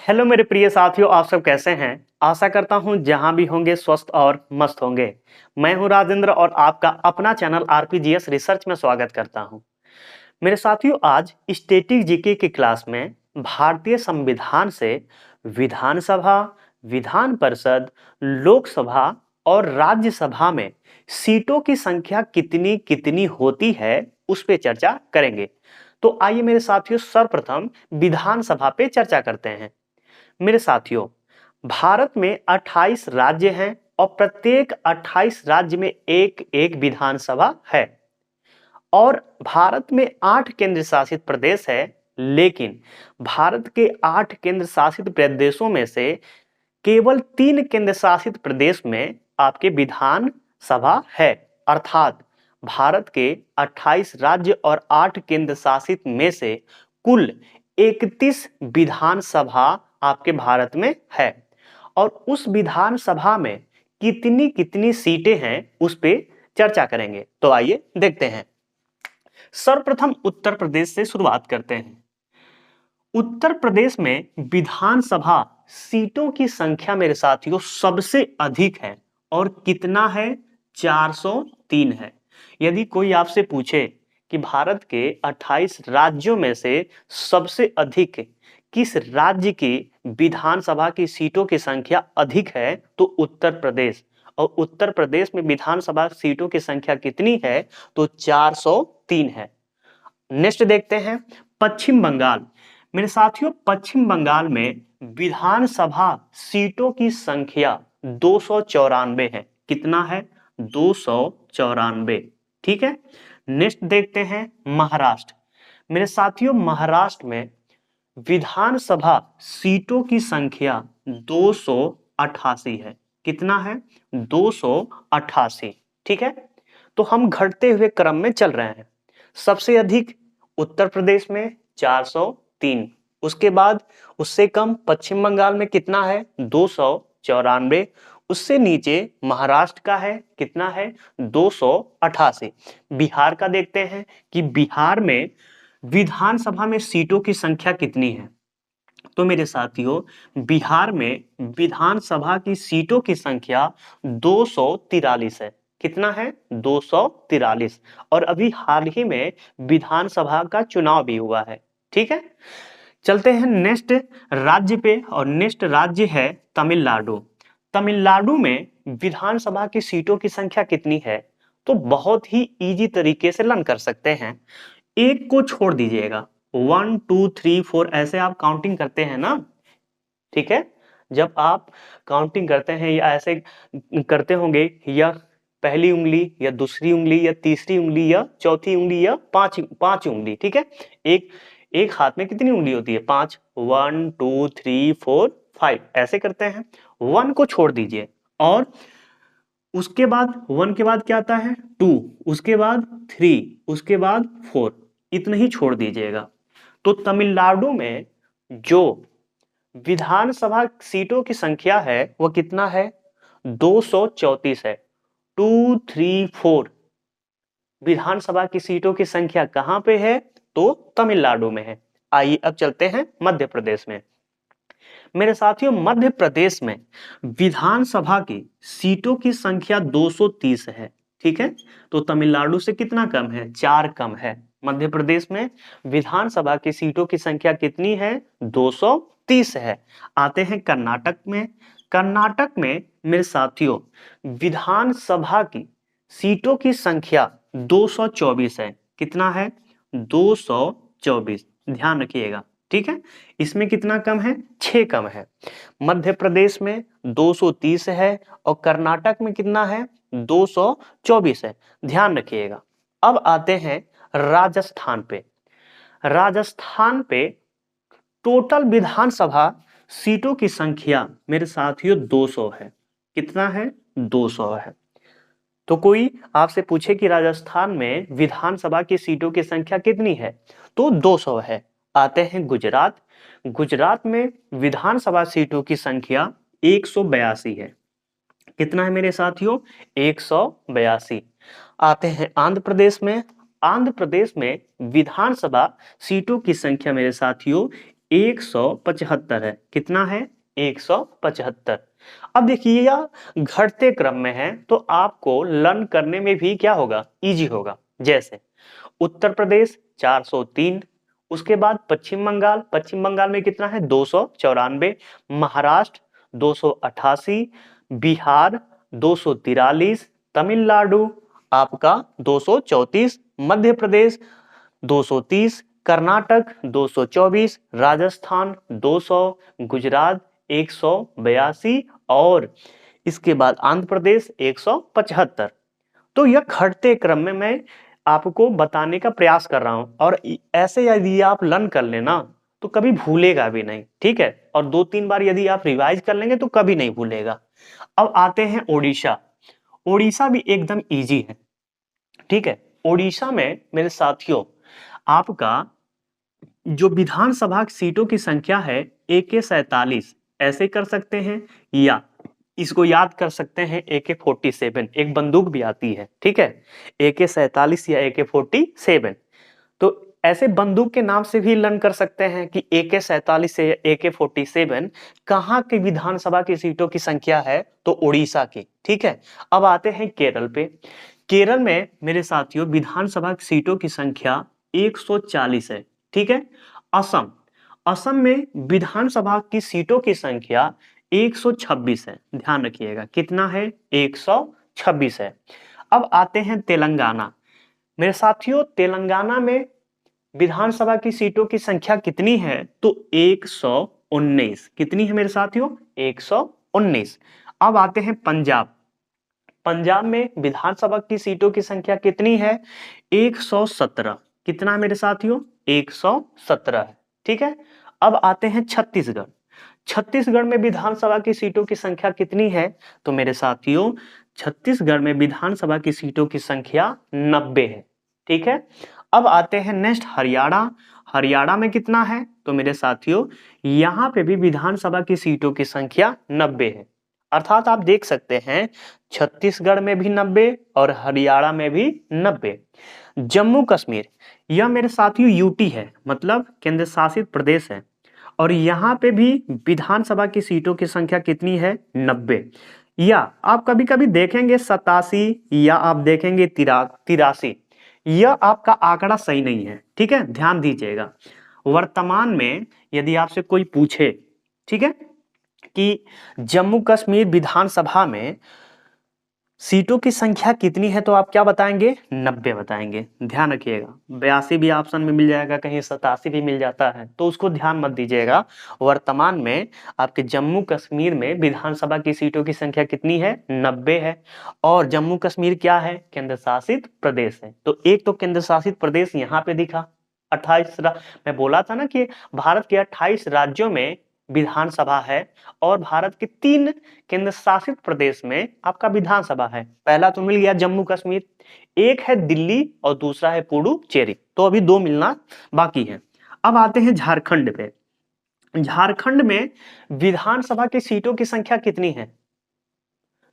Hello मेरे प्रिय साथियों, आप सब कैसे हैं। आशा करता हूं जहां भी होंगे स्वस्थ और मस्त होंगे। मैं हूं राजेंद्र और आपका अपना चैनल आरपीजीएस रिसर्च में स्वागत करता हूं। मेरे साथियों, आज स्टैटिक जीके की क्लास में भारतीय संविधान से विधानसभा, विधान परिषद, लोकसभा और राज्यसभा में सीटों की संख्या कितनी कितनी होती है उस पे चर्चा करेंगे। तो आइए मेरे साथियों, सर्वप्रथम विधानसभा पे चर्चा करते हैं। मेरे साथियों, भारत में 28 राज्य हैं और प्रत्येक 28 राज्य में एक एक विधानसभा है और भारत में 8 केंद्र शासित प्रदेश है। लेकिन भारत के 8 केंद्र शासित प्रदेशों में से केवल 3 केंद्र शासित प्रदेश में आपके विधान सभा है। अर्थात भारत के 28 राज्य और 8 केंद्र शासित में से कुल 31 विधानसभा आपके भारत में है और उस विधानसभा में कितनी कितनी सीटें हैं उस पे चर्चा करेंगे। तो आइए देखते हैं। सर्वप्रथम उत्तर प्रदेश से शुरुआत करते हैं। उत्तर प्रदेश में विधानसभा सीटों की संख्या मेरे साथियों सबसे अधिक है और कितना है? 403 है। यदि कोई आपसे पूछे कि भारत के 28 राज्यों में से सबसे अधिक किस राज्य की विधानसभा की सीटों की संख्या अधिक है तो उत्तर प्रदेश। और उत्तर प्रदेश में विधानसभा सीटों की संख्या कितनी है? तो 403 है। नेक्स्ट देखते हैं पश्चिम बंगाल। मेरे साथियों, पश्चिम बंगाल में विधानसभा सीटों की संख्या 294 है। कितना है? 294। ठीक है। नेक्स्ट देखते हैं महाराष्ट्र। मेरे साथियों, महाराष्ट्र में विधानसभा सीटों की संख्या 288 है। कितना है? 288। ठीक है। तो हम घटते हुए क्रम में चल रहे हैं। सबसे अधिक उत्तर प्रदेश में 403, उसके बाद उससे कम पश्चिम बंगाल में कितना है? 294। उससे नीचे महाराष्ट्र का है, कितना है? 288। बिहार का देखते हैं कि बिहार में विधानसभा में सीटों की संख्या कितनी है। तो मेरे साथियों, बिहार में विधानसभा की सीटों की संख्या 243 है। कितना है? 243। और अभी हाल ही में विधानसभा का चुनाव भी हुआ है। ठीक है। चलते हैं नेक्स्ट राज्य पे और नेक्स्ट राज्य है तमिलनाडु। तमिलनाडु में विधानसभा की सीटों की संख्या कितनी है? तो बहुत ही इजी तरीके से लर्न कर सकते हैं। एक को छोड़ दीजिएगा। 1 2 3 4 ऐसे आप काउंटिंग करते हैं ना। ठीक है। जब आप काउंटिंग करते हैं या ऐसे करते होंगे, या पहली उंगली या दूसरी उंगली या तीसरी उंगली या चौथी उंगली या पांच उंगली। ठीक है। एक एक हाथ में कितनी उंगली होती है? 5। 1 2 3 4 5 ऐसे करते हैं। 1 को छोड़ दीजिए और उसके बाद 1 के बाद क्या आता है? 2, उसके बाद 3, उसके बाद 4, इतना ही छोड़ दीजिएगा। तो तमिलनाडु में जो विधानसभा सीटों की संख्या है वह कितना है? 234 है। 2 3 4 विधानसभा की सीटों की संख्या कहां पे है? तो तमिलनाडु में है। आइए अब चलते हैं मध्य प्रदेश में। मेरे साथियों, मध्य प्रदेश में विधानसभा की सीटों की संख्या 230 है। ठीक है। तो तमिलनाडु से कितना कम है? 4 कम है। मध्य प्रदेश में विधानसभा की सीटों की संख्या कितनी है? 230 है। आते हैं कर्नाटक में। कर्नाटक में मेरे साथियों विधानसभा की सीटों की संख्या 224 है। कितना है? 224। ध्यान रखिएगा। ठीक है। इसमें कितना कम है? 6 कम है। मध्य प्रदेश में 230 है और कर्नाटक में कितना है? 224 है। ध्यान रखिएगा। अब आते हैं राजस्थान पे। राजस्थान पे टोटल विधानसभा सीटों की संख्या मेरे साथियों 200 है। कितना है? 200 है। तो कोई आपसे पूछे कि राजस्थान में विधानसभा की सीटों की संख्या कितनी है? तो 200 है। आते हैं गुजरात। गुजरात में विधानसभा सीटों की संख्या 182 है। कितना है मेरे साथियों? 182। आते हैं आंध्र प्रदेश में। आंध्र प्रदेश में विधानसभा सीटों की संख्या मेरे साथियों 175 है। कितना है? 175। अब देखिए यह घटते क्रम में है तो आपको लर्न करने में भी क्या होगा? इजी होगा। जैसे उत्तर प्रदेश 403, उसके बाद पश्चिम बंगाल में कितना है? 294, महाराष्ट्र 288, बिहार 243, तमिलनाडु आपका 234, मध्य प्रदेश 230, कर्नाटक 224, राजस्थान 200, गुजरात 182 और इसके बाद आंध्र प्रदेश 175। तो यह घटते क्रम में मैं आपको बताने का प्रयास कर रहा हूं और ऐसे यदि आप लर्न कर लेना तो कभी भूलेगा भी नहीं। ठीक है, और 2-3 बार यदि आप रिवाइज कर लेंगे तो कभी नहीं भूलेगा। अब आते हैं ओडिशा। ओडिशा भी एकदम इजी है। ठीक है, ओडिशा में मेरे साथियों आपका जो विधानसभा सीटों की संख्या है AK-47, ऐसे कर सकते हैं या इसको याद कर सकते हैं AK-47, एक बंदूक भी आती है। ठीक है, AK-47 या AK-47, तो ऐसे बंदूक के नाम से भी लर्न कर सकते हैं कि AK-47 से AK-47 कहाँ की विधानसभा की सीटों की संख्या है? तो उड़ीसा की। ठीक है, अब आते हैं केरल पे। केरल में मेरे साथियों विधानसभा की सीटों की संख्या 140 है। ठीक है, असम असम में विधानसभा की सीटों की संख्या 126 है। ध्यान रखिएगा कितना है? 126 है। अब आते हैं तेलंगाना। मेरे साथियों तेलंगाना में विधानसभा की सीटों की संख्या कितनी है? तो 119। कितनी है मेरे साथियों? 119। अब आते हैं पंजाब। पंजाब में विधानसभा की सीटों की संख्या कितनी है? 117। कितना है मेरे साथियों? 117 है। ठीक है, अब आते हैं छत्तीसगढ़। छत्तीसगढ़ में विधानसभा की सीटों की संख्या कितनी है? तो मेरे साथियों छत्तीसगढ़ में विधानसभा की सीटों की संख्या 90 है। ठीक है, अब आते हैं नेक्स्ट हरियाणा। हरियाणा में कितना है? तो मेरे साथियों यहां पे भी विधानसभा की सीटों की संख्या 90 है। अर्थात आप देख सकते हैं छत्तीसगढ़ में भी 90 और हरियाणा में भी 90। जम्मू कश्मीर, यह मेरे साथियों यूटी है, मतलब केंद्र शासित प्रदेश है, और यहाँ पे भी विधानसभा की सीटों की संख्या कितनी है? 90। या आप कभी कभी देखेंगे 87 या आप देखेंगे 83, यह आपका आंकड़ा सही नहीं है। ठीक है, ध्यान दीजिएगा। वर्तमान में यदि आपसे कोई पूछे, ठीक है, कि जम्मू कश्मीर विधानसभा में सीटों की संख्या कितनी है, तो आप क्या बताएंगे? 90 बताएंगे। ध्यान रखिएगा, 82 भी ऑप्शन में मिल जाएगा, कहीं 87 भी मिल जाता है, तो उसको ध्यान मत दीजिएगा। वर्तमान में आपके जम्मू कश्मीर में विधानसभा की सीटों की संख्या कितनी है? 90 है। और जम्मू कश्मीर क्या है? केंद्र शासित प्रदेश है। तो एक तो केंद्र शासित प्रदेश यहाँ पे दिखा 28। मैं बोला था ना कि भारत के 28 राज्यों में विधानसभा है और भारत के 3 केंद्र शासित प्रदेश में आपका विधानसभा है। पहला तो मिल गया जम्मू कश्मीर, एक है दिल्ली और दूसरा है पुडुचेरी, तो अभी 2 मिलना बाकी है। अब आते हैं झारखंड पे। झारखंड में विधानसभा की सीटों की संख्या कितनी है?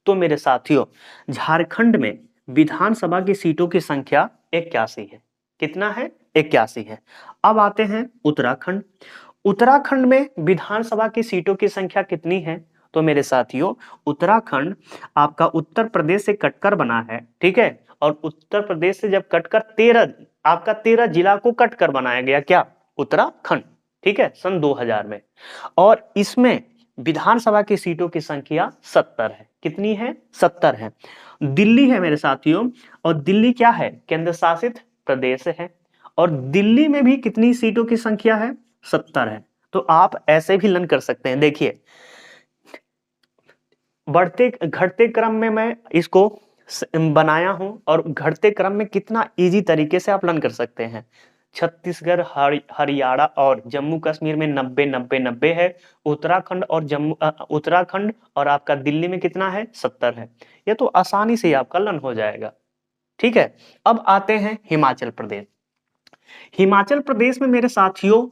तो मेरे साथियों झारखंड में विधानसभा की सीटों की संख्या 81 है। कितना है? 81 है। अब आते हैं उत्तराखंड। उत्तराखंड में विधानसभा की सीटों की संख्या कितनी है? तो मेरे साथियों उत्तराखंड आपका उत्तर प्रदेश से कटकर बना है। ठीक है, और उत्तर प्रदेश से जब कटकर 13 जिला को कटकर बनाया गया, क्या? उत्तराखंड। ठीक है, सन 2000 में। और इसमें विधानसभा की सीटों की संख्या 70 है। कितनी है? 70 है। दिल्ली है मेरे साथियों, और दिल्ली क्या है? केंद्र शासित प्रदेश है, और दिल्ली में भी कितनी सीटों की संख्या है? 70 है। तो आप ऐसे भी लर्न कर सकते हैं। देखिए बढ़ते घटते क्रम में मैं इसको बनाया हूं और घटते क्रम में कितना इजी तरीके से आप लर्न कर सकते हैं। छत्तीसगढ़, हरियाणा और जम्मू कश्मीर में 90 90 90 है। उत्तराखंड और आपका दिल्ली में कितना है? 70 है। ये तो आसानी से आपका लर्न हो जाएगा। ठीक है, अब आते हैं हिमाचल प्रदेश। हिमाचल प्रदेश में मेरे साथियों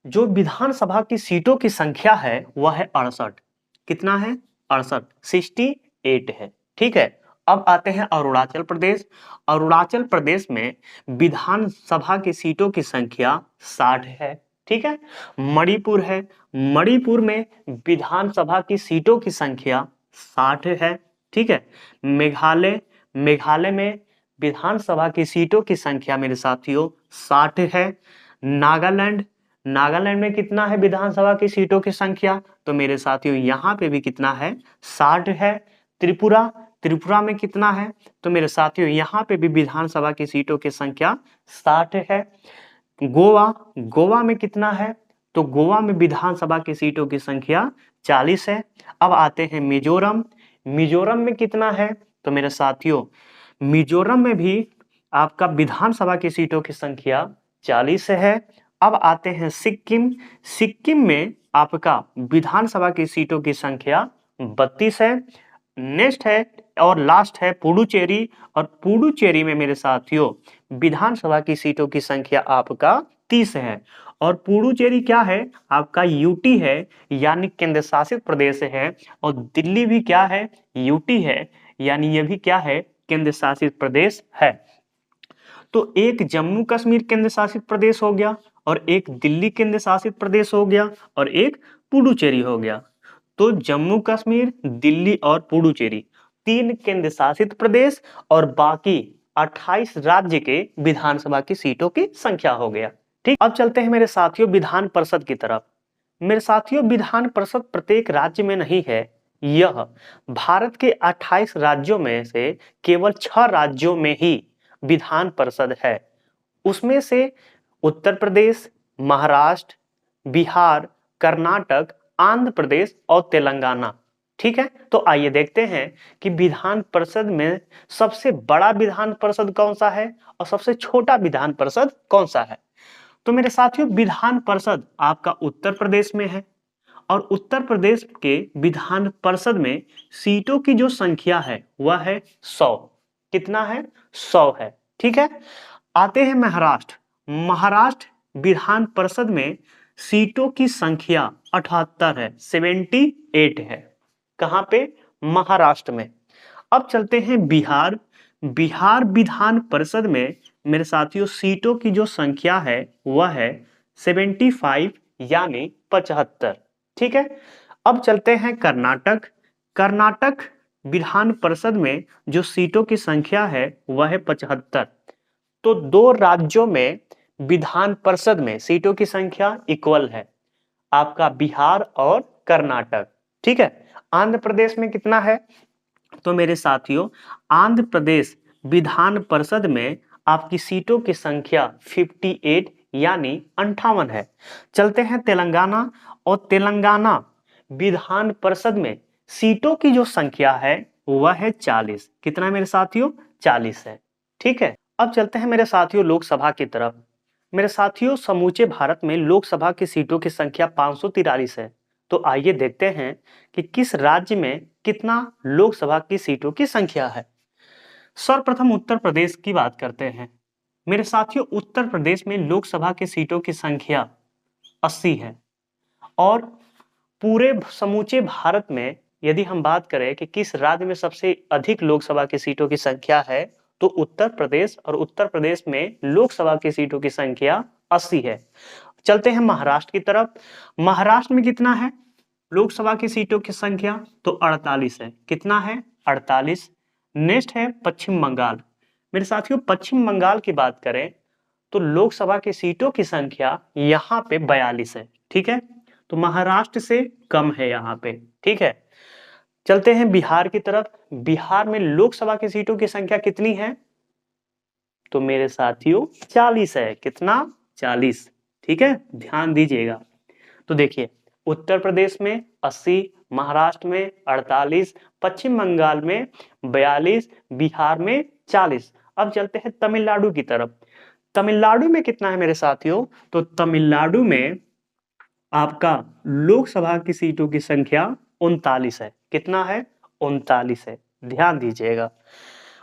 जो विधानसभा की सीटों की संख्या है वह है 68। कितना है? 68, 68 है। ठीक है, अब आते हैं अरुणाचल प्रदेश। अरुणाचल प्रदेश में विधानसभा की सीटों की संख्या 60 है। ठीक है। मणिपुर है, मणिपुर में विधानसभा की सीटों की संख्या 60 है। ठीक है। मेघालय, मेघालय में विधानसभा की सीटों की संख्या मेरे साथियों 60 है। नागालैंड, नागालैंड में कितना है विधानसभा की सीटों की संख्या? तो मेरे साथियों यहाँ पे भी कितना है? 60 है। त्रिपुरा, त्रिपुरा में कितना है? तो मेरे साथियों यहाँ पे भी विधानसभा की सीटों की संख्या 60 है। गोवा, गोवा में कितना है? तो गोवा में विधानसभा की सीटों की संख्या 40 है। अब आते हैं मिजोरम, मिजोरम में कितना है? तो मेरे साथियों मिजोरम में भी आपका विधानसभा की सीटों की संख्या 40 है। अब आते हैं सिक्किम, सिक्किम में आपका विधानसभा की सीटों की संख्या 32 है। नेक्स्ट है और लास्ट है पुडुचेरी, और पुडुचेरी में मेरे साथियों विधानसभा की सीटों की संख्या आपका 30 है। और पुडुचेरी क्या है? आपका यूटी है, यानी केंद्र शासित प्रदेश है। और दिल्ली भी क्या है? यूटी है, यानी ये भी क्या है? केंद्र शासित प्रदेश है। तो एक जम्मू कश्मीर केंद्र शासित प्रदेश हो गया, और एक दिल्ली केंद्र शासित प्रदेश हो गया, और एक पुडुचेरी हो गया। तो जम्मू कश्मीर, दिल्ली और पुडुचेरी 3 केंद्र शासित प्रदेश, और बाकी 28 राज्य के विधानसभा की सीटों की संख्या हो गया। ठीक, अब चलते हैं मेरे साथियों विधान परिषद की तरफ। मेरे साथियों विधान परिषद प्रत्येक राज्य में नहीं है, यह भारत के 28 राज्यों में से केवल 6 राज्यों में ही विधान परिषद है। उसमें से उत्तर प्रदेश, महाराष्ट्र, बिहार, कर्नाटक, आंध्र प्रदेश और तेलंगाना। ठीक है। तो आइए देखते हैं कि विधान परिषद में सबसे बड़ा विधान परिषद कौन सा है और सबसे छोटा विधान परिषद कौन सा है। तो मेरे साथियों विधान परिषद आपका उत्तर प्रदेश में है, और उत्तर प्रदेश के विधान परिषद में सीटों की जो संख्या है वह है 100। कितना है? 100 है। ठीक है। आते हैं महाराष्ट्र, महाराष्ट्र विधान परिषद में सीटों की संख्या 78 है, 78 है। कहां पे? महाराष्ट्र में। अब चलते हैं बिहार, बिहार विधान परिषद में मेरे साथियों सीटों की जो संख्या है वह है 75, यानी 75। ठीक है। अब चलते हैं कर्नाटक, कर्नाटक विधान परिषद में जो सीटों की संख्या है वह है 75। तो 2 राज्यों में विधान परिषद में सीटों की संख्या इक्वल है, आपका बिहार और कर्नाटक। ठीक है। आंध्र प्रदेश में कितना है? तो मेरे साथियों आंध्र प्रदेश विधान परिषद में आपकी सीटों की संख्या 58, यानी 58 है। चलते हैं तेलंगाना, और तेलंगाना विधान परिषद में सीटों की जो संख्या है वह है 40। कितना है मेरे साथियों? 40 है। ठीक है। अब चलते हैं मेरे साथियों लोकसभा की तरफ। मेरे साथियों समूचे भारत में लोकसभा की सीटों की संख्या 543 है। तो आइए देखते हैं कि किस राज्य में कितना लोकसभा की सीटों की संख्या है। सर्वप्रथम उत्तर प्रदेश की बात करते हैं। मेरे साथियों उत्तर प्रदेश में लोकसभा की सीटों की संख्या 80 है। और पूरे समूचे भारत में यदि हम बात करें कि किस राज्य में सबसे अधिक लोकसभा की सीटों की संख्या है, तो उत्तर प्रदेश, और उत्तर प्रदेश में लोकसभा की सीटों की संख्या 80 है। चलते हैं महाराष्ट्र की तरफ। महाराष्ट्र में कितना है लोकसभा की सीटों की संख्या? तो 48 है। कितना है? 48। नेक्स्ट है पश्चिम बंगाल। मेरे साथियों पश्चिम बंगाल की बात करें तो लोकसभा की सीटों की संख्या यहाँ पे 42 है। ठीक है। तो महाराष्ट्र से कम है यहाँ पे। ठीक है। चलते हैं बिहार की तरफ। बिहार में लोकसभा की सीटों की संख्या कितनी है? तो मेरे साथियों 40 है। कितना? 40। ठीक है, ध्यान दीजिएगा। तो देखिए उत्तर प्रदेश में 80, महाराष्ट्र में 48, पश्चिम बंगाल में 42, बिहार में 40। अब चलते हैं तमिलनाडु की तरफ। तमिलनाडु में कितना है मेरे साथियों? तो तमिलनाडु में आपका लोकसभा की सीटों की संख्या 39 है। कितना है? 39 है। ध्यान दीजिएगा।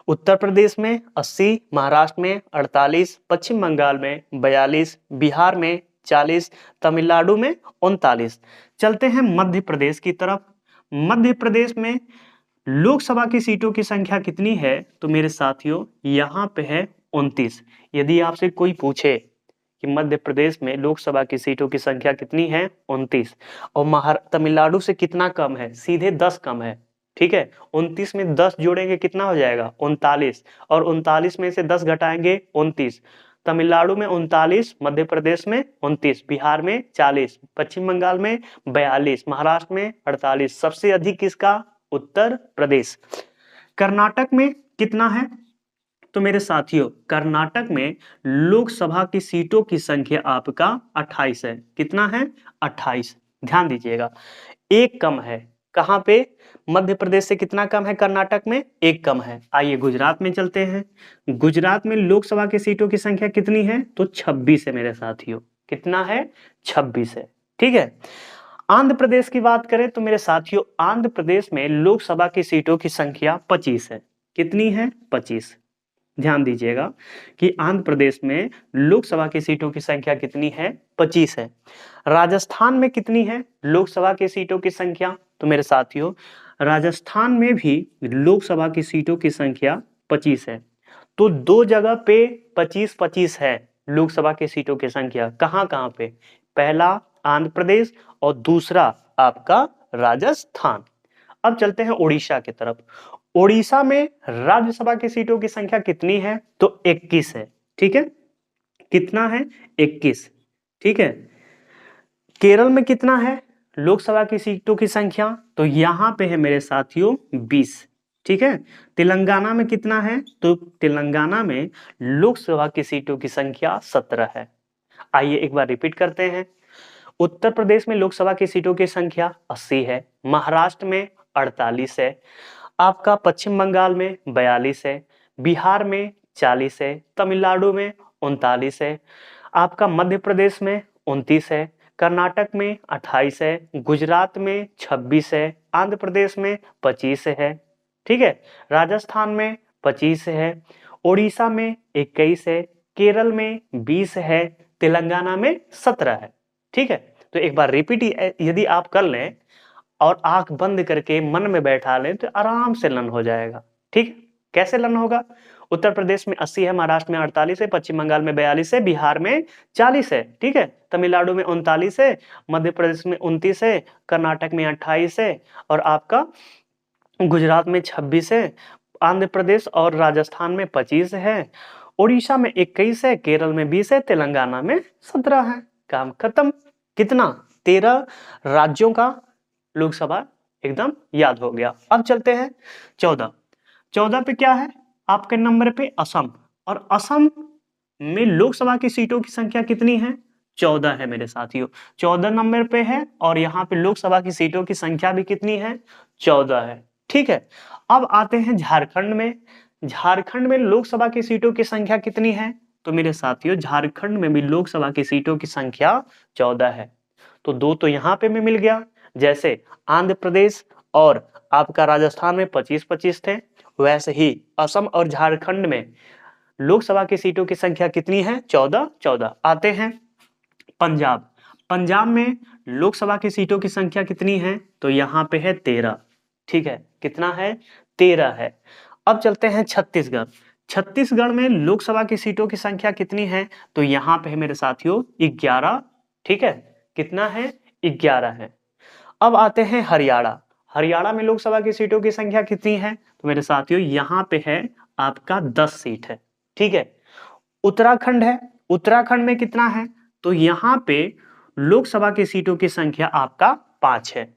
उत्तर प्रदेश में 80, महाराष्ट्र में 48, पश्चिम बंगाल में 42, बिहार में 40, तमिलनाडु में 39। चलते हैं मध्य प्रदेश की तरफ। मध्य प्रदेश में लोकसभा की सीटों की संख्या कितनी है? तो मेरे साथियों यहाँ पे है 29। यदि आपसे कोई पूछे कि मध्य प्रदेश में लोकसभा की सीटों की संख्या कितनी है 29 और तमिलनाडु से कितना कम है, सीधे 10 कम है। ठीक है, 29 में 10 जोड़ेंगे कितना हो जाएगा 39 और 39 में से 10 घटाएंगे 29। तमिलनाडु में 39, मध्य प्रदेश में 29, बिहार में 40, पश्चिम बंगाल में 42, महाराष्ट्र में 48, सबसे अधिक किसका, उत्तर प्रदेश। कर्नाटक में कितना है, तो मेरे साथियों कर्नाटक में लोकसभा की सीटों की संख्या आपका 28 है। कितना है 28, ध्यान दीजिएगा, एक कम है। कहां पे, मध्य प्रदेश से कितना कम है कर्नाटक में, एक कम है। आइए गुजरात में चलते हैं। गुजरात में लोकसभा की सीटों की संख्या कितनी है, तो 26 है मेरे साथियों। कितना है, 26 है। ठीक है, आंध्र प्रदेश की बात करें तो मेरे साथियों आंध्र प्रदेश में लोकसभा की सीटों की संख्या 25 है। कितनी है, 25। ध्यान दीजिएगा कि आंध्र प्रदेश में लोकसभा की सीटों की संख्या कितनी है, 25 है। राजस्थान में कितनी है लोकसभा की सीटों की संख्या, तो मेरे साथियों राजस्थान में भी लोकसभा की सीटों की संख्या 25 है। तो दो जगह पे 25-25 है लोकसभा की सीटों की संख्या। कहां कहां पे, पहला आंध्र प्रदेश और दूसरा आपका राजस्थान। अब चलते हैं उड़ीसा की तरफ। उड़ीसा में राज्यसभा की सीटों की संख्या कितनी है, तो 21 है। ठीक है, कितना है, 21। ठीक है, केरल में कितना है लोकसभा की सीटों की संख्या, तो यहां पे है मेरे साथियों 20। ठीक है, तेलंगाना में कितना है, तो तेलंगाना में लोकसभा की सीटों की संख्या 17 है। आइए एक बार रिपीट करते हैं। उत्तर प्रदेश में लोकसभा की सीटों की संख्या 80 है, महाराष्ट्र में 48 है, आपका पश्चिम बंगाल में 42 है, बिहार में 40 है, तमिलनाडु में 39 है, आपका मध्य प्रदेश में 29 है, कर्नाटक में 28 है, गुजरात में 26 है, आंध्र प्रदेश में 25 है। ठीक है, राजस्थान में 25 है, उड़ीसा में 21 है, केरल में 20 है, तेलंगाना में 17 है। ठीक है, तो एक बार रिपीट यदि आप कर लें और आंख बंद करके मन में बैठा लें तो आराम से लर्न हो जाएगा। ठीक है, कैसे लर्न होगा, उत्तर प्रदेश में 80 है, महाराष्ट्र में 48 है, पश्चिम बंगाल में 42 है, बिहार में 40 है। ठीक है, तमिलनाडु में 39 है, मध्य प्रदेश में 29 है, कर्नाटक में 28 है और आपका गुजरात में 26 है, आंध्र प्रदेश और राजस्थान में 25 है, उड़ीसा में 21 है, केरल में 20 है, तेलंगाना में 17 है। काम खत्म। कितना, 13 राज्यों का लोकसभा एकदम याद हो गया। अब चलते हैं 14 पे क्या है आपके नंबर पे, असम। और असम में लोकसभा की सीटों की संख्या कितनी है, 14 है मेरे साथियों। 14 नंबर पे है और यहाँ पे लोकसभा की सीटों की संख्या भी कितनी है, 14 है। ठीक है, अब आते हैं झारखंड में। झारखंड में लोकसभा की सीटों की संख्या कितनी है, तो मेरे साथियों झारखंड में भी लोकसभा की सीटों की संख्या 14 है। तो दो तो यहाँ पे भी मिल गया, जैसे आंध्र प्रदेश और आपका राजस्थान में 25-25 थे, वैसे ही असम और झारखंड में लोकसभा की सीटों की संख्या कितनी है, 14-14। आते हैं पंजाब। पंजाब में लोकसभा की सीटों की संख्या कितनी है, तो यहाँ पे है 13। ठीक है, कितना है, 13 है। अब चलते हैं छत्तीसगढ़। छत्तीसगढ़ में लोकसभा की सीटों की संख्या कितनी है, तो यहाँ पे है मेरे साथियों 11। ठीक है, कितना है, 11 है। अब आते हैं हरियाणा। हरियाणा में लोकसभा की सीटों की संख्या कितनी है, तो मेरे साथियों यहाँ पे है आपका 10 सीट है। ठीक है, उत्तराखंड है। उत्तराखंड में कितना है, तो यहाँ पे लोकसभा की सीटों की संख्या आपका 5 है।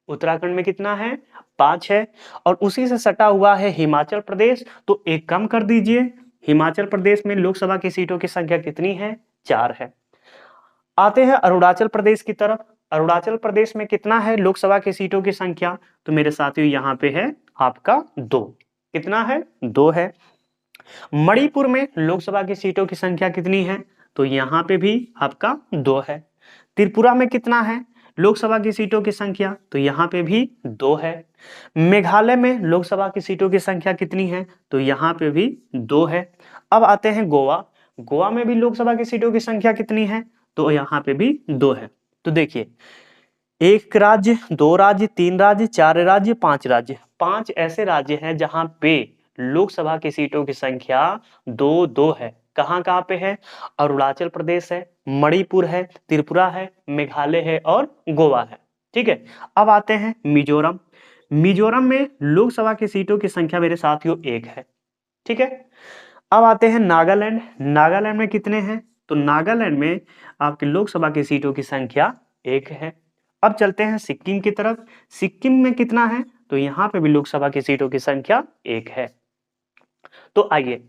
उत्तराखंड में कितना है, 5 है। और उसी से सटा हुआ है हिमाचल प्रदेश, तो एक कम कर दीजिए। हिमाचल प्रदेश में लोकसभा की सीटों की संख्या कितनी है, 4 है। आते हैं अरुणाचल प्रदेश की तरफ। अरुणाचल प्रदेश में कितना है लोकसभा की सीटों की संख्या, तो मेरे साथियों यहाँ पे है आपका 2। कितना है, 2 है। मणिपुर में लोकसभा की सीटों की संख्या कितनी है, तो यहाँ पे भी आपका 2 है। त्रिपुरा में कितना है लोकसभा की सीटों की संख्या, तो यहाँ पे भी 2 है। मेघालय में लोकसभा की सीटों की संख्या कितनी है, तो यहाँ पे भी 2 है। अब आते हैं गोवा। गोवा में भी लोकसभा की सीटों की संख्या कितनी है, तो यहाँ पे भी 2 है। तो देखिए, 1 राज्य, 2 राज्य, 3 राज्य, 4 राज्य, 5 राज्य, 5 ऐसे राज्य हैं जहां पे लोकसभा की सीटों की संख्या 2-2 है। कहाँ कहाँ पे है? अरुणाचल प्रदेश है, मणिपुर है, त्रिपुरा है, मेघालय है और गोवा है। ठीक है, अब आते हैं मिजोरम। मिजोरम में लोकसभा की सीटों की संख्या मेरे साथियों 1 है। ठीक है, अब आते हैं नागालैंड। नागालैंड में कितने हैं? तो नागालैंड में आपकी लोकसभा की सीटों की संख्या 1 है। अब चलते हैं सिक्किम की तरफ। सिक्किम में कितना है? तो यहाँ पे भी लोकसभा की सीटों की संख्या 1 है। तो आइए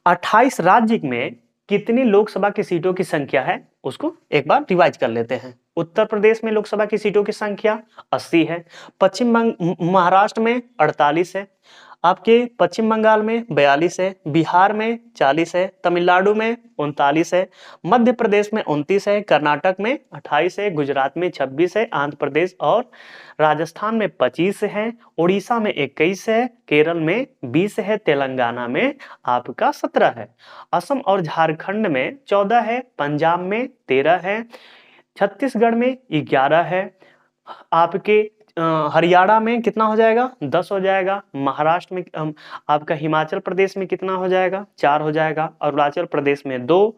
28 राज्य में कितनी लोकसभा की सीटों की संख्या है उसको एक बार रिवाइज कर लेते हैं। उत्तर प्रदेश में लोकसभा की सीटों की संख्या 80 है, महाराष्ट्र में 48 है, आपके पश्चिम बंगाल में 42 है, बिहार में 40 है, तमिलनाडु में 39 है, मध्य प्रदेश में 29 है, कर्नाटक में 28 है, गुजरात में 26 है, आंध्र प्रदेश और राजस्थान में 25 है, उड़ीसा में 21 है, केरल में 20 है, तेलंगाना में आपका 17 है, असम और झारखंड में 14 है, पंजाब में 13 है, छत्तीसगढ़ में 11 है, आपके हरियाणा में कितना हो जाएगा? 10 हो जाएगा, महाराष्ट्र में आपका हिमाचल प्रदेश में कितना हो जाएगा? 4 हो जाएगा, अरुणाचल प्रदेश में 2,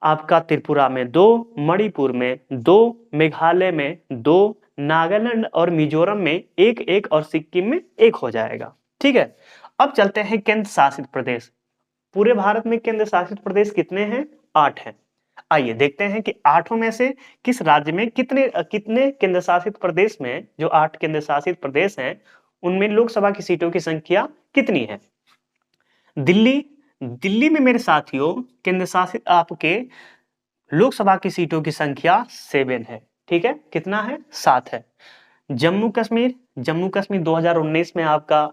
आपका त्रिपुरा में 2, मणिपुर में 2, मेघालय में 2, नागालैंड और मिजोरम में 1-1 और सिक्किम में 1 हो जाएगा। ठीक है, अब चलते हैं केंद्र शासित प्रदेश। पूरे भारत में केंद्र शासित प्रदेश कितने हैं? 8 हैं। आइए देखते हैं कि 8 में से किस राज्य में कितने कितने केंद्र शासित प्रदेश में, जो 8 केंद्र शासित प्रदेश हैं उनमें लोकसभा की सीटों की संख्या कितनी है। दिल्ली, दिल्ली में मेरे साथियों केंद्र शासित आपके लोकसभा की सीटों की संख्या 7 है। ठीक है, कितना है? 7 है। जम्मू कश्मीर, जम्मू कश्मीर 2019 में आपका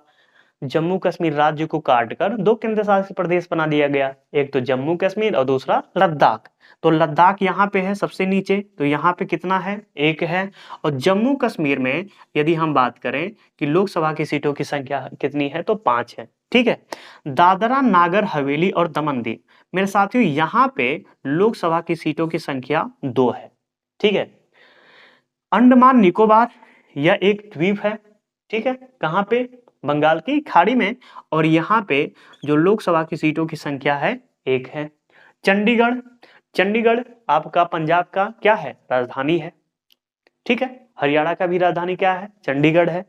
जम्मू कश्मीर राज्य को काटकर 2 केंद्र शासित प्रदेश बना दिया गया, एक तो जम्मू कश्मीर और दूसरा लद्दाख। तो लद्दाख यहाँ पे है सबसे नीचे, तो यहाँ पे कितना है? 1 है। और जम्मू कश्मीर में यदि हम बात करें कि लोकसभा की सीटों की संख्या कितनी है तो 5 है। ठीक है, दादरा नागर हवेली और दमन दीव मेरे साथियों यहाँ पे लोकसभा की सीटों की संख्या 2 है। ठीक है, अंडमान निकोबार यह एक द्वीप है। ठीक है, कहाँ पे? बंगाल की खाड़ी में, और यहाँ पे जो लोकसभा की सीटों की संख्या है 1 है। चंडीगढ़, चंडीगढ़ आपका पंजाब का क्या है? राजधानी है। ठीक है, हरियाणा का भी राजधानी क्या है? चंडीगढ़ है।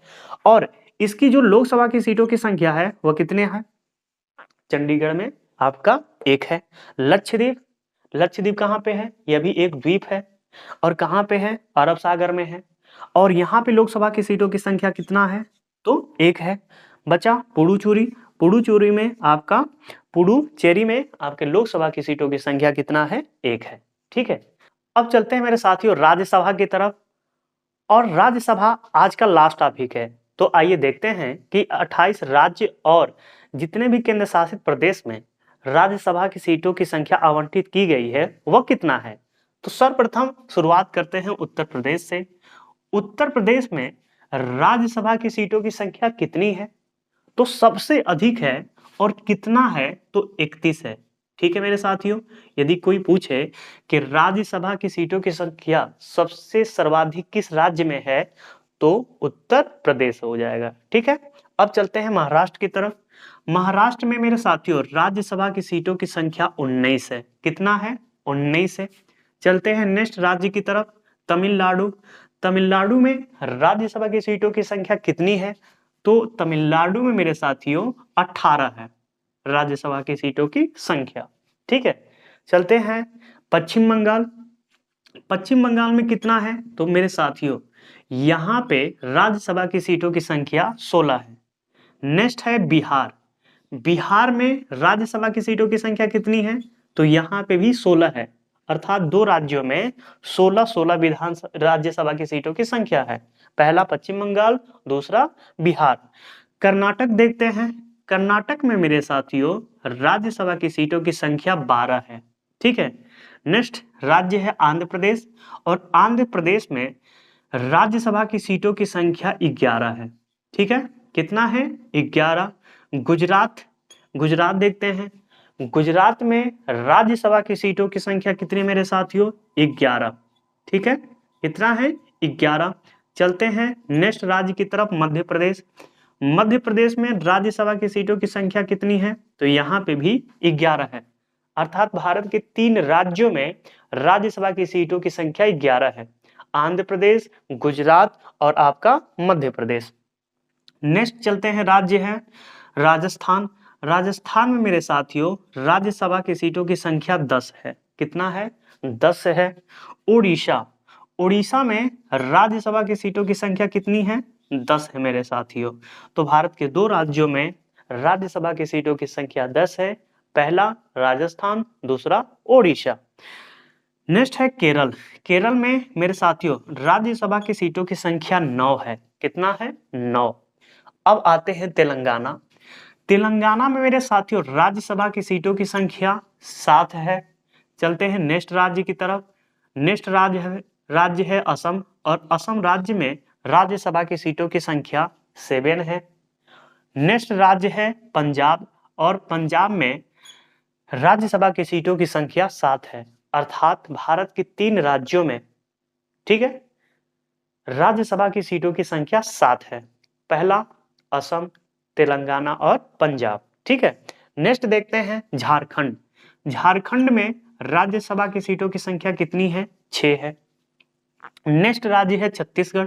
और इसकी जो लोकसभा की सीटों की संख्या है वह कितने हैं? चंडीगढ़ में आपका 1 है। लक्षद्वीप, लक्षद्वीप कहाँ पे है? यह भी एक द्वीप है और कहाँ पे है? अरब सागर में है। और यहाँ पे लोकसभा की सीटों की संख्या कितना है? तो 1 है। बचा पुडुचेरी, पुडुचेरी में आपका पुडुचेरी में आपके लोकसभा की सीटों की संख्या कितना है? 1 है। ठीक है, अब चलते हैं मेरे साथियों राज्यसभा की तरफ, और राज्यसभा आज का लास्ट टॉपिक है। तो आइए देखते हैं कि 28 राज्य और जितने भी केंद्र शासित प्रदेश में राज्यसभा की सीटों की संख्या आवंटित की गई है वह कितना है। तो सर्वप्रथम शुरुआत करते हैं उत्तर प्रदेश से। उत्तर प्रदेश में राज्यसभा की सीटों की संख्या कितनी है? तो सबसे अधिक है, और कितना है? तो 31 है। ठीक है मेरे साथियों, यदि कोई पूछे कि राज्यसभा की सीटों की संख्या सबसे सर्वाधिक किस राज्य में है तो उत्तर प्रदेश हो जाएगा। ठीक है, अब चलते हैं महाराष्ट्र की तरफ। महाराष्ट्र में मेरे साथियों राज्यसभा की सीटों की संख्या 19 है। कितना है? 19 है। चलते हैं नेक्स्ट राज्य की तरफ, तमिलनाडु। तमिलनाडु में राज्यसभा की सीटों की संख्या कितनी है? तो तमिलनाडु में मेरे साथियों 18 है राज्यसभा की सीटों की संख्या। ठीक है, चलते हैं पश्चिम बंगाल। पश्चिम बंगाल में कितना है? तो मेरे साथियों यहाँ पे राज्यसभा की सीटों की संख्या 16 है। नेक्स्ट है बिहार। बिहार में राज्यसभा की सीटों की संख्या कितनी है? तो यहाँ पे भी 16 है, अर्थात 2 राज्यों में 16-16 विधान राज्यसभा की सीटों की संख्या है। पहला पश्चिम बंगाल, दूसरा बिहार। कर्नाटक देखते हैं। कर्नाटक में मेरे साथियों राज्यसभा की सीटों की संख्या 12 है। ठीक है, नेक्स्ट राज्य है आंध्र प्रदेश, और आंध्र प्रदेश में राज्यसभा की सीटों की संख्या 11 है। ठीक है, कितना है? 11। गुजरात, गुजरात देखते हैं। गुजरात में राज्यसभा की सीटों की संख्या कितनी मेरे साथियों? 11। ठीक है, कितना है? 11। चलते हैं नेक्स्ट राज्य की तरफ, मध्य प्रदेश। मध्य प्रदेश में राज्यसभा की सीटों की संख्या कितनी है? तो यहाँ पे भी 11 है। अर्थात भारत के 3 राज्यों में राज्यसभा की सीटों की संख्या 11 है। आंध्र प्रदेश, गुजरात और आपका मध्य प्रदेश। नेक्स्ट चलते हैं, राज्य है राजस्थान। राजस्थान में मेरे साथियों राज्यसभा की सीटों की संख्या 10 है। कितना है? 10 है। उड़ीसा, उड़ीसा में राज्यसभा की सीटों की संख्या कितनी है? 10 है मेरे साथियों। तो भारत के 2 राज्यों में राज्यसभा की सीटों की संख्या 10 है। पहला राजस्थान, दूसरा ओडिशा। नेक्स्ट है केरल। केरल में मेरे साथियों राज्यसभा की सीटों की संख्या 9 है। कितना है? 9। अब आते हैं तेलंगाना। तेलंगाना में मेरे साथियों राज्यसभा की सीटों की संख्या 7 है। चलते हैं नेक्स्ट राज्य की तरफ। नेक्स्ट राज्य है असम, और असम राज्य में राज्यसभा की सीटों की संख्या 7 है। नेक्स्ट राज्य है पंजाब, और पंजाब में राज्यसभा की सीटों की संख्या 7 है। अर्थात भारत के 3 राज्यों में, ठीक है, राज्यसभा की सीटों की संख्या 7 है। पहला असम, तेलंगाना और पंजाब। ठीक है। नेक्स्ट देखते हैं झारखंड। झारखंड में राज्यसभा की सीटों की संख्या कितनी है? 6 है। नेक्स्ट राज्य है छत्तीसगढ़।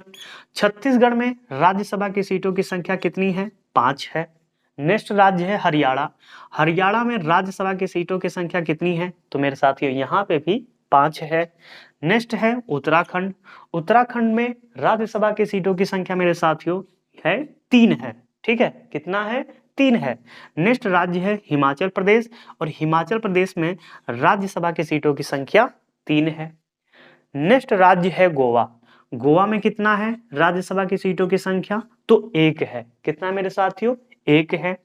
छत्तीसगढ़ में राज्यसभा की सीटों की संख्या कितनी है? 5 है। नेक्स्ट राज्य है हरियाणा। हरियाणा में राज्यसभा की सीटों की संख्या कितनी है? तो मेरे साथियों यहाँ पे भी 5 है। नेक्स्ट है उत्तराखंड। उत्तराखंड में राज्यसभा की सीटों की संख्या मेरे साथियों है 3 है। ठीक है, कितना है? 3 है। नेक्स्ट राज्य है हिमाचल प्रदेश, और हिमाचल प्रदेश में राज्यसभा की सीटों की संख्या 3 है। नेक्स्ट राज्य है गोवा। गोवा में कितना है राज्यसभा की सीटों की संख्या? तो 1 है। कितना मेरे साथियों? 1 है।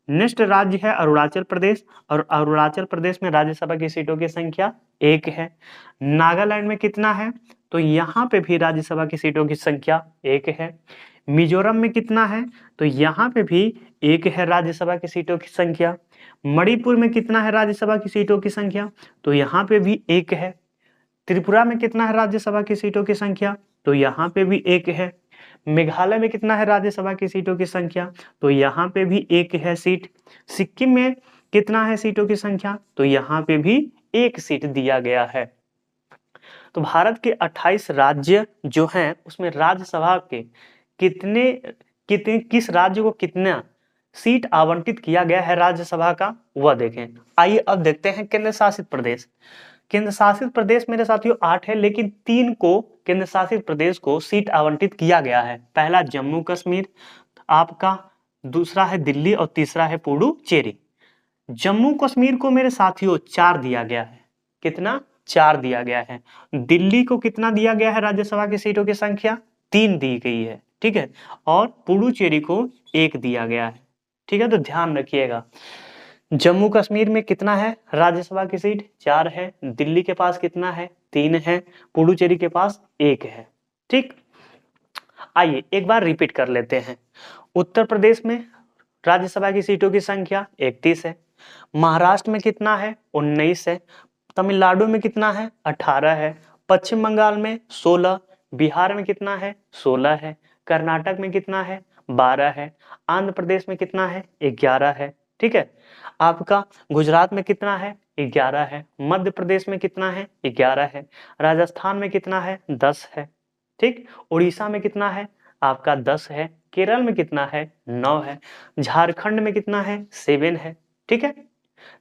नेक्स्ट राज्य है अरुणाचल प्रदेश, और अरुणाचल प्रदेश में राज्यसभा की सीटों की संख्या 1 है। नागालैंड में कितना है? तो यहाँ पे भी राज्यसभा की सीटों की संख्या 1 है। मिजोरम में कितना है? तो यहाँ पे भी 1 है राज्यसभा की सीटों की संख्या। मणिपुर में कितना है राज्यसभा की सीटों की संख्या? तो यहाँ पे भी 1 है। त्रिपुरा में कितना है राज्यसभा की सीटों की संख्या? तो यहाँ पे भी 1 है। मेघालय में कितना है राज्यसभा की सीटों की संख्या? तो यहाँ पे भी 1 है सीट। सिक्किम में कितना है सीटों की संख्या? तो यहाँ पे भी 1 सीट दिया गया है। तो भारत के 28 राज्य जो हैं उसमें राज्यसभा के कितने कितने किस राज्य को कितना सीट आवंटित किया गया है राज्यसभा का, वह देखें। आइए अब देखते हैं केंद्र शासित प्रदेश। केंद्र शासित प्रदेश मेरे साथियों 8 है, लेकिन 3 को केंद्र शासित प्रदेश को सीट आवंटित किया गया है। पहला जम्मू कश्मीर आपका, दूसरा है दिल्ली और तीसरा है पुडुचेरी। जम्मू कश्मीर को मेरे साथियों 4 दिया गया है। कितना? 4 दिया गया है। दिल्ली को कितना दिया गया है राज्यसभा की सीटों की संख्या? 3 दी गई है। ठीक है, और पुडुचेरी को 1 दिया गया है। ठीक है, तो ध्यान रखिएगा। जम्मू कश्मीर में कितना है राज्यसभा की सीट? 4 है। दिल्ली के पास कितना है? 3 है। पुडुचेरी के पास 1 है। ठीक, आइए एक बार रिपीट कर लेते हैं। उत्तर प्रदेश में राज्यसभा की सीटों की संख्या 31 है। महाराष्ट्र में कितना है? 19 है। तमिलनाडु में कितना है? 18 है। पश्चिम बंगाल में 16। बिहार में कितना है? 16 है। कर्नाटक में कितना है? 12 है। आंध्र प्रदेश में कितना है? 11 है। ठीक है, आपका गुजरात में कितना है? 11 है। मध्य प्रदेश में कितना है? 11 है। राजस्थान में कितना है? 10 है। ठीक, उड़ीसा में कितना है? आपका 10 है। केरल में कितना है? 9 है। झारखंड में कितना है? 7 है। ठीक है,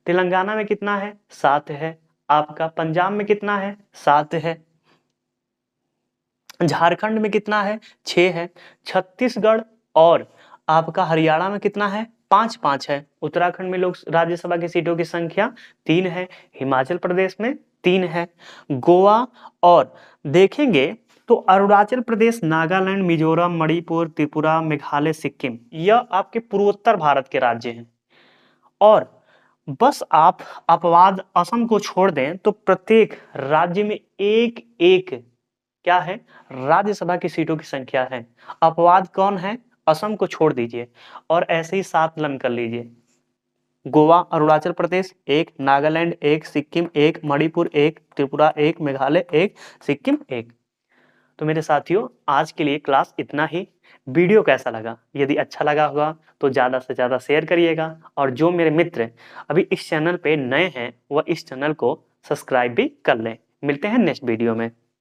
तेलंगाना में कितना है? 7 है। आपका पंजाब में कितना है? 7 है। झारखंड में कितना है? 6 है। छत्तीसगढ़ और आपका हरियाणा में कितना है? 5-5 है। उत्तराखंड में लोग राज्यसभा की सीटों की संख्या 3 है। हिमाचल प्रदेश में 3 है। गोवा और देखेंगे तो अरुणाचल प्रदेश, नागालैंड, मिजोरम, मणिपुर, त्रिपुरा, मेघालय, सिक्किम, यह आपके पूर्वोत्तर भारत के राज्य हैं। और बस आप अपवाद असम को छोड़ दें तो प्रत्येक राज्य में एक एक क्या है? राज्यसभा की सीटों की संख्या है। अपवाद कौन है? असम को छोड़ दीजिए, और ऐसे ही 7 लन कर लीजिए। गोवा, अरुणाचल प्रदेश 1, नागालैंड 1, सिक्किम 1, मणिपुर 1, त्रिपुरा 1, मेघालय 1, सिक्किम 1। तो मेरे साथियों आज के लिए क्लास इतना ही। वीडियो कैसा लगा? यदि अच्छा लगा होगा तो ज़्यादा से ज़्यादा शेयर करिएगा, और जो मेरे मित्र अभी इस चैनल पे नए हैं वह इस चैनल को सब्सक्राइब भी कर लें। मिलते हैं नेक्स्ट वीडियो में।